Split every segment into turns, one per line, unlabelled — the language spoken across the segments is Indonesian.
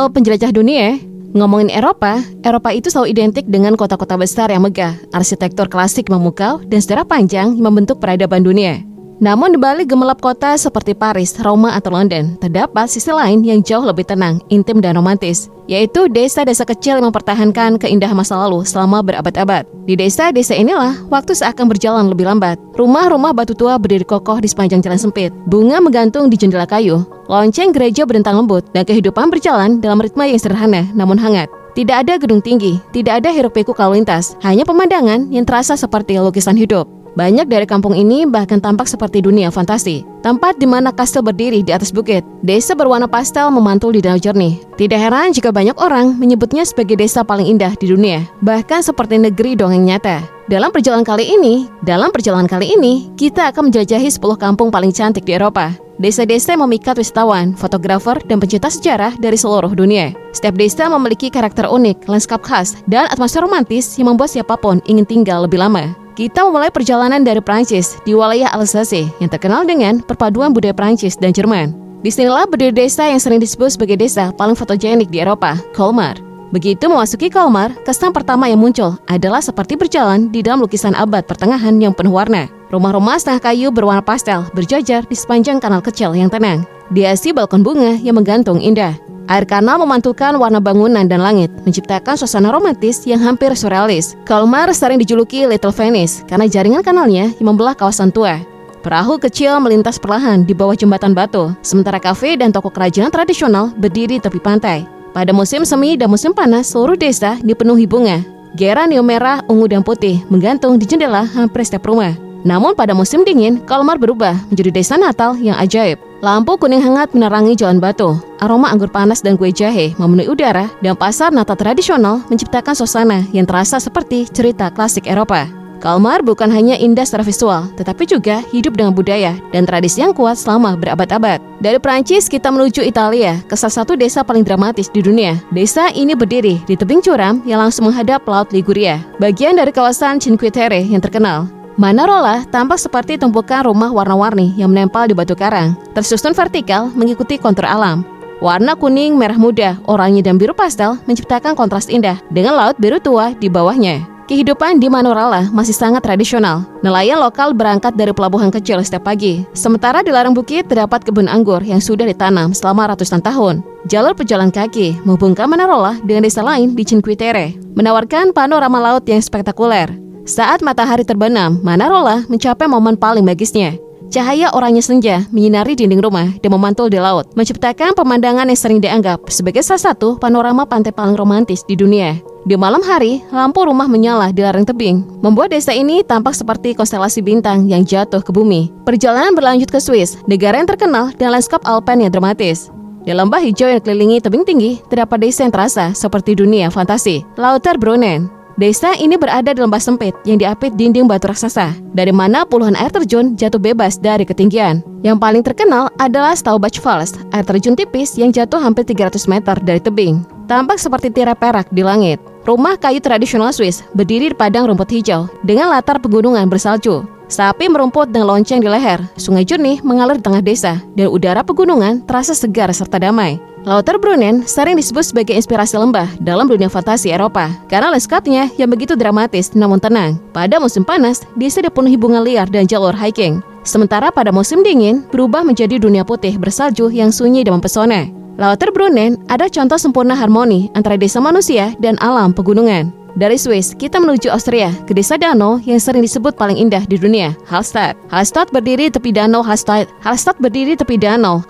Halo penjelajah dunia. Ngomongin Eropa itu selalu identik dengan kota-kota besar yang megah, arsitektur klasik memukau, dan sejarah panjang yang membentuk peradaban dunia. Namun di balik gemerlap kota seperti Paris, Roma, atau London, terdapat sisi lain yang jauh lebih tenang, intim, dan romantis, yaitu desa-desa kecil yang mempertahankan keindahan masa lalu selama berabad-abad. Di desa-desa inilah, waktu seakan berjalan lebih lambat. Rumah-rumah batu tua berdiri kokoh di sepanjang jalan sempit, bunga menggantung di jendela kayu, lonceng gereja berdentang lembut, dan kehidupan berjalan dalam ritme yang sederhana namun hangat. Tidak ada gedung tinggi, tidak ada hiruk-pikuk lalu lintas, hanya pemandangan yang terasa seperti lukisan hidup. Banyak dari kampung ini bahkan tampak seperti dunia fantasi. Tempat di mana kastil berdiri di atas bukit. Desa berwarna pastel memantul di danau jernih. Tidak heran jika banyak orang menyebutnya sebagai desa paling indah di dunia. Bahkan seperti negeri dongeng nyata. Dalam perjalanan kali ini, kita akan menjelajahi 10 kampung paling cantik di Eropa. Desa-desa yang memikat wisatawan, fotografer, dan pencinta sejarah dari seluruh dunia. Setiap desa memiliki karakter unik, lanskap khas, dan atmosfer romantis yang membuat siapapun ingin tinggal lebih lama. Kita memulai perjalanan dari Prancis di wilayah Alsace yang terkenal dengan perpaduan budaya Prancis dan Jerman. Disinilah berdiri desa yang sering disebut sebagai desa paling fotogenik di Eropa, Colmar. Begitu memasuki Colmar, kesan pertama yang muncul adalah seperti berjalan di dalam lukisan abad pertengahan yang penuh warna. Rumah-rumah setengah kayu berwarna pastel berjajar di sepanjang kanal kecil yang tenang. Dihiasi balkon bunga yang menggantung indah. Air kanal memantulkan warna bangunan dan langit, menciptakan suasana romantis yang hampir surrealis. Colmar sering dijuluki Little Venice karena jaringan kanalnya yang membelah kawasan tua. Perahu kecil melintas perlahan di bawah jembatan batu, sementara kafe dan toko kerajinan tradisional berdiri tepi pantai. Pada musim semi dan musim panas, seluruh desa dipenuhi bunga. Geranium merah, ungu, dan putih menggantung di jendela hampir setiap rumah. Namun pada musim dingin, Colmar berubah menjadi desa Natal yang ajaib. Lampu kuning hangat menerangi jalan batu, aroma anggur panas dan kue jahe memenuhi udara, dan pasar Natal tradisional menciptakan suasana yang terasa seperti cerita klasik Eropa. Colmar bukan hanya indah secara visual, tetapi juga hidup dengan budaya dan tradisi yang kuat selama berabad-abad. Dari Prancis kita menuju Italia, ke salah satu desa paling dramatis di dunia. Desa ini berdiri di tebing curam yang langsung menghadap Laut Liguria, bagian dari kawasan Cinque Terre yang terkenal. Manarola tampak seperti tumpukan rumah warna-warni yang menempel di batu karang, tersusun vertikal mengikuti kontur alam. Warna kuning, merah muda, oranye, dan biru pastel menciptakan kontras indah dengan laut biru tua di bawahnya. Kehidupan di Manarola masih sangat tradisional. Nelayan lokal berangkat dari pelabuhan kecil setiap pagi. Sementara di lereng bukit terdapat kebun anggur yang sudah ditanam selama ratusan tahun. Jalur pejalan kaki menghubungkan Manarola dengan desa lain di Cinque Terre, menawarkan panorama laut yang spektakuler. Saat matahari terbenam, Manarola mencapai momen paling magisnya. Cahaya oranye senja menyinari dinding rumah dan memantul di laut, menciptakan pemandangan yang sering dianggap sebagai salah satu panorama pantai paling romantis di dunia. Di malam hari, lampu rumah menyala di lereng tebing, membuat desa ini tampak seperti konstelasi bintang yang jatuh ke bumi. Perjalanan berlanjut ke Swiss, negara yang terkenal dengan lanskap alpine yang dramatis. Di lembah hijau yang dikelilingi tebing tinggi, terdapat desa yang terasa seperti dunia fantasi, Lauterbrunnen. Desa ini berada di lembah sempit yang diapit dinding batu raksasa, dari mana puluhan air terjun jatuh bebas dari ketinggian. Yang paling terkenal adalah Staubach Falls, air terjun tipis yang jatuh hampir 300 meter dari tebing. Tampak seperti tirai perak di langit. Rumah kayu tradisional Swiss berdiri di padang rumput hijau dengan latar pegunungan bersalju. Sapi merumput dengan lonceng di leher, sungai jernih mengalir di tengah desa, dan udara pegunungan terasa segar serta damai. Lauterbrunnen sering disebut sebagai inspirasi lembah dalam dunia fantasi Eropa karena lanskapnya yang begitu dramatis namun tenang. Pada musim panas, desa dipenuhi bunga liar dan jalur hiking. Sementara pada musim dingin, berubah menjadi dunia putih bersalju yang sunyi dan mempesona. Lauterbrunnen ada contoh sempurna harmoni antara desa manusia dan alam pegunungan. Dari Swiss, kita menuju Austria, ke desa danau yang sering disebut paling indah di dunia, Hallstatt. Hallstatt berdiri tepi danau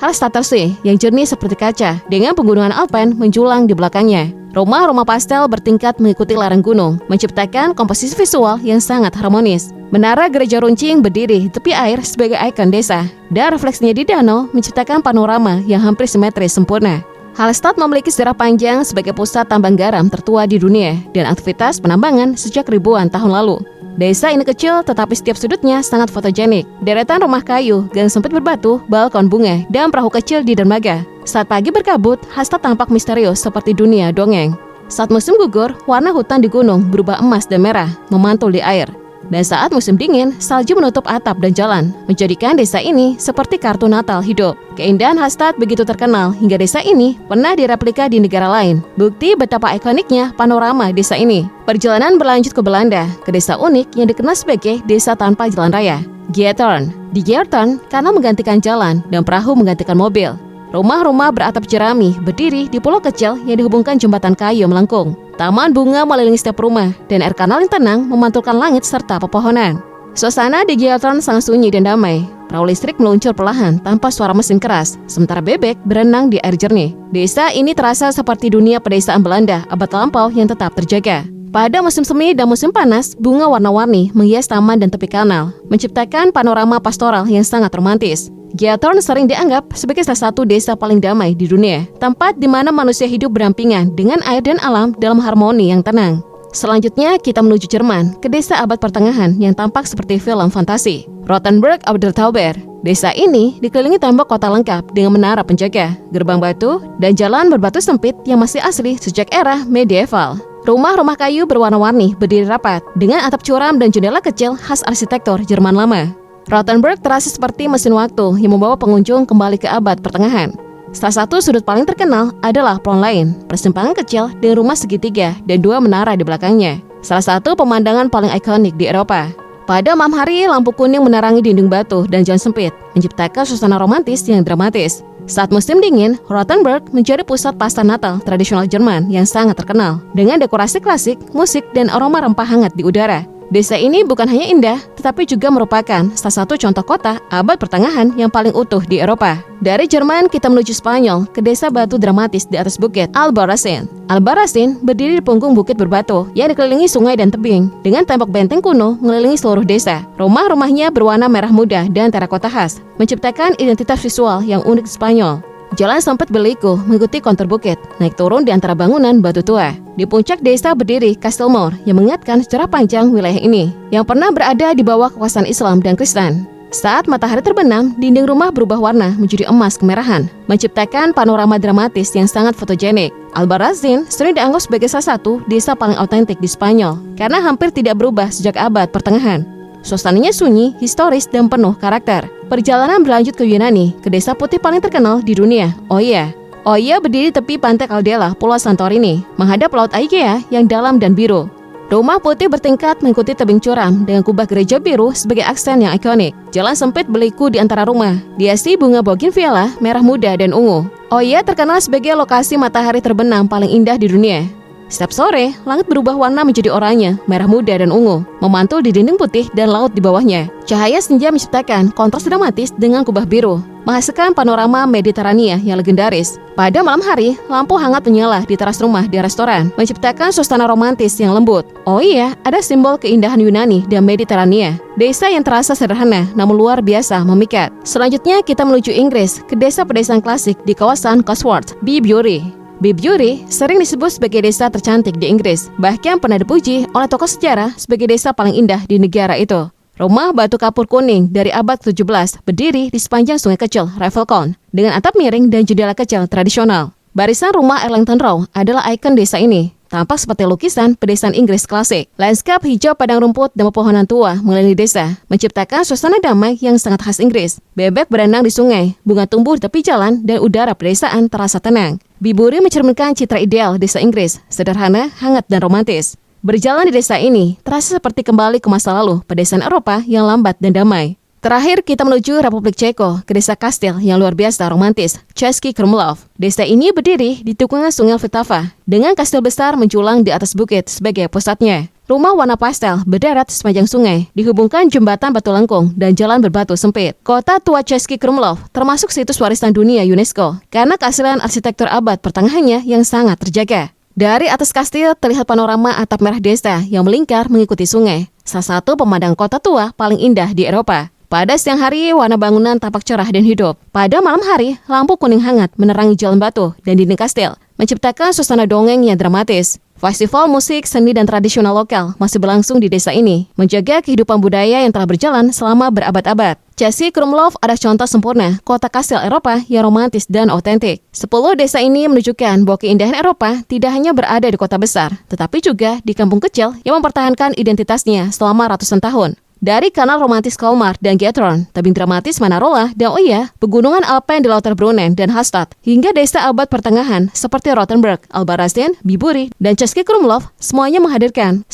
Hallstattersee yang jernih seperti kaca, dengan pegunungan Alpen menjulang di belakangnya. Rumah-rumah pastel bertingkat mengikuti lereng gunung, menciptakan komposisi visual yang sangat harmonis. Menara gereja runcing berdiri di tepi air sebagai ikon desa, dan refleksinya di danau menciptakan panorama yang hampir simetris sempurna. Hallstatt memiliki sejarah panjang sebagai pusat tambang garam tertua di dunia dan aktivitas penambangan sejak ribuan tahun lalu. Desa ini kecil tetapi setiap sudutnya sangat fotogenik. Deretan rumah kayu, gang sempit berbatu, balkon bunga, dan perahu kecil di dermaga. Saat pagi berkabut, Hallstatt tampak misterius seperti dunia dongeng. Saat musim gugur, warna hutan di gunung berubah emas dan merah, memantul di air. Dan saat musim dingin, salju menutup atap dan jalan, menjadikan desa ini seperti kartu Natal hidup. Keindahan Hallstatt begitu terkenal hingga desa ini pernah direplika di negara lain. Bukti betapa ikoniknya panorama desa ini. Perjalanan berlanjut ke Belanda, ke desa unik yang dikenal sebagai desa tanpa jalan raya, Geertern. Di Geertern, karena menggantikan jalan dan perahu menggantikan mobil. Rumah-rumah beratap jerami berdiri di pulau kecil yang dihubungkan jembatan kayu melengkung. Taman bunga mengelilingi setiap rumah, dan air kanal yang tenang memantulkan langit serta pepohonan. Suasana di Geertern sangat sunyi dan damai. Perahu listrik meluncur perlahan tanpa suara mesin keras, sementara bebek berenang di air jernih. Desa ini terasa seperti dunia pedesaan Belanda abad lampau yang tetap terjaga. Pada musim semi dan musim panas, bunga warna-warni menghias taman dan tepi kanal, menciptakan panorama pastoral yang sangat romantis. Geertern sering dianggap sebagai salah satu desa paling damai di dunia, tempat di mana manusia hidup berdampingan dengan air dan alam dalam harmoni yang tenang. Selanjutnya, kita menuju Jerman, ke desa abad pertengahan yang tampak seperti film fantasi, Rothenburg auf der Tauber. Desa ini dikelilingi tembok kota lengkap dengan menara penjaga, gerbang batu, dan jalan berbatu sempit yang masih asli sejak era medieval. Rumah-rumah kayu berwarna-warni berdiri rapat, dengan atap curam dan jendela kecil khas arsitektur Jerman lama. Rothenburg terasa seperti mesin waktu yang membawa pengunjung kembali ke abad pertengahan. Salah satu sudut paling terkenal adalah Plon Lain, persimpangan kecil dengan rumah segitiga dan dua menara di belakangnya. Salah satu pemandangan paling ikonik di Eropa. Pada malam hari, lampu kuning menerangi dinding batu dan jalan sempit, menciptakan suasana romantis yang dramatis. Saat musim dingin, Rothenburg menjadi pusat pesta Natal tradisional Jerman yang sangat terkenal, dengan dekorasi klasik, musik, dan aroma rempah hangat di udara. Desa ini bukan hanya indah, tetapi juga merupakan salah satu contoh kota abad pertengahan yang paling utuh di Eropa. Dari Jerman, kita menuju Spanyol, ke desa batu dramatis di atas bukit Albarracín. Albarracín berdiri di punggung bukit berbatu yang dikelilingi sungai dan tebing, dengan tembok benteng kuno mengelilingi seluruh desa. Rumah-rumahnya berwarna merah muda dan terakota khas, menciptakan identitas visual yang unik di Spanyol. Jalan sempit berliku mengikuti kontur bukit, naik turun di antara bangunan batu tua. Di puncak desa berdiri Kastelmoor yang mengingatkan sejarah panjang wilayah ini, yang pernah berada di bawah kekuasaan Islam dan Kristen. Saat matahari terbenam, dinding rumah berubah warna menjadi emas kemerahan, menciptakan panorama dramatis yang sangat fotogenik. Albarracín sering dianggap sebagai salah satu desa paling autentik di Spanyol, karena hampir tidak berubah sejak abad pertengahan. Suasananya sunyi, historis, dan penuh karakter. Perjalanan berlanjut ke Yunani, ke desa putih paling terkenal di dunia, Oia. Oia berdiri tepi pantai Caldela, Pulau Santorini, menghadap Laut Aegea yang dalam dan biru. Rumah putih bertingkat mengikuti tebing curam dengan kubah gereja biru sebagai aksen yang ikonik. Jalan sempit berliku di antara rumah, dihiasi bunga bougainvillea merah muda dan ungu. Oia terkenal sebagai lokasi matahari terbenam paling indah di dunia. Setiap sore, langit berubah warna menjadi oranye, merah muda, dan ungu, memantul di dinding putih dan laut di bawahnya. Cahaya senja menciptakan kontras dramatis dengan kubah biru, menghasilkan panorama Mediterania yang legendaris. Pada malam hari, lampu hangat menyala di teras rumah di restoran, menciptakan suasana romantis yang lembut. Oh iya, ada simbol keindahan Yunani dan Mediterania. Desa yang terasa sederhana, namun luar biasa memikat. Selanjutnya, kita menuju Inggris, ke desa pedesaan klasik di kawasan Cosworth, Bibury. Bibury sering disebut sebagai desa tercantik di Inggris, bahkan pernah dipuji oleh tokoh sejarah sebagai desa paling indah di negara itu. Rumah batu kapur kuning dari abad ke-17 berdiri di sepanjang sungai kecil Ravelcon dengan atap miring dan jendela kecil tradisional. Barisan rumah Arlington Row adalah ikon desa ini, tampak seperti lukisan pedesaan Inggris klasik. Lanskap hijau padang rumput dan pepohonan tua mengelilingi desa, menciptakan suasana damai yang sangat khas Inggris. Bebek berenang di sungai, bunga tumbuh di tepi jalan, dan udara pedesaan terasa tenang. Bibury mencerminkan citra ideal desa Inggris, sederhana, hangat, dan romantis. Berjalan di desa ini terasa seperti kembali ke masa lalu pedesaan Eropa yang lambat dan damai. Terakhir, kita menuju Republik Ceko, ke desa kastil yang luar biasa romantis, Český Krumlov. Desa ini berdiri di tikungan sungai Vltava, dengan kastil besar menjulang di atas bukit sebagai pusatnya. Rumah warna pastel berderet sepanjang sungai, dihubungkan jembatan batu lengkung dan jalan berbatu sempit. Kota tua Český Krumlov termasuk situs warisan dunia UNESCO, karena keaslian arsitektur abad pertengahannya yang sangat terjaga. Dari atas kastil terlihat panorama atap merah desa yang melingkar mengikuti sungai, salah satu pemandangan kota tua paling indah di Eropa. Pada siang hari, warna bangunan tampak cerah dan hidup. Pada malam hari, lampu kuning hangat menerangi jalan batu dan dinding kastil, menciptakan suasana dongeng yang dramatis. Festival musik, seni, dan tradisional lokal masih berlangsung di desa ini, menjaga kehidupan budaya yang telah berjalan selama berabad-abad. Český Krumlov adalah contoh sempurna kota kastil Eropa yang romantis dan otentik. 10 desa ini menunjukkan bahwa keindahan Eropa tidak hanya berada di kota besar, tetapi juga di kampung kecil yang mempertahankan identitasnya selama ratusan tahun. Dari kanal romantis Kalmar dan Geitron, tebing dramatis Manarola dan Oya, pegunungan Alpen di Lauterbrunnen dan Hastad, hingga desa abad pertengahan seperti Rothenburg, Albarasten, Biburi, dan Český Krumlov, semuanya menghadirkan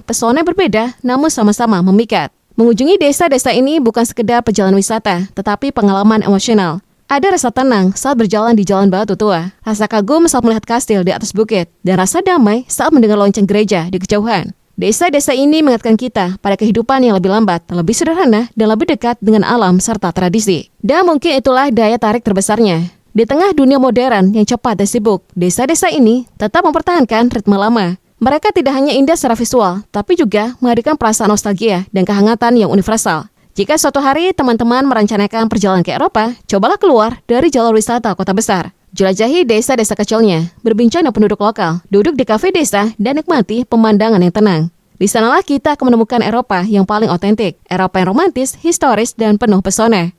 pesona yang berbeda namun sama-sama memikat. Mengunjungi desa-desa ini bukan sekedar perjalanan wisata, tetapi pengalaman emosional. Ada rasa tenang saat berjalan di jalan batu tua, rasa kagum saat melihat kastil di atas bukit, dan rasa damai saat mendengar lonceng gereja di kejauhan. Desa-desa ini mengingatkan kita pada kehidupan yang lebih lambat, lebih sederhana, dan lebih dekat dengan alam serta tradisi. Dan mungkin itulah daya tarik terbesarnya. Di tengah dunia modern yang cepat dan sibuk, desa-desa ini tetap mempertahankan ritme lama. Mereka tidak hanya indah secara visual, tapi juga menghadirkan perasaan nostalgia dan kehangatan yang universal. Jika suatu hari teman-teman merencanakan perjalanan ke Eropa, cobalah keluar dari jalur wisata kota besar. Jelajahi desa-desa kecilnya, berbincang dengan penduduk lokal, duduk di kafe desa, dan nikmati pemandangan yang tenang. Di sanalah kita akan menemukan Eropa yang paling otentik, Eropa yang romantis, historis, dan penuh pesona.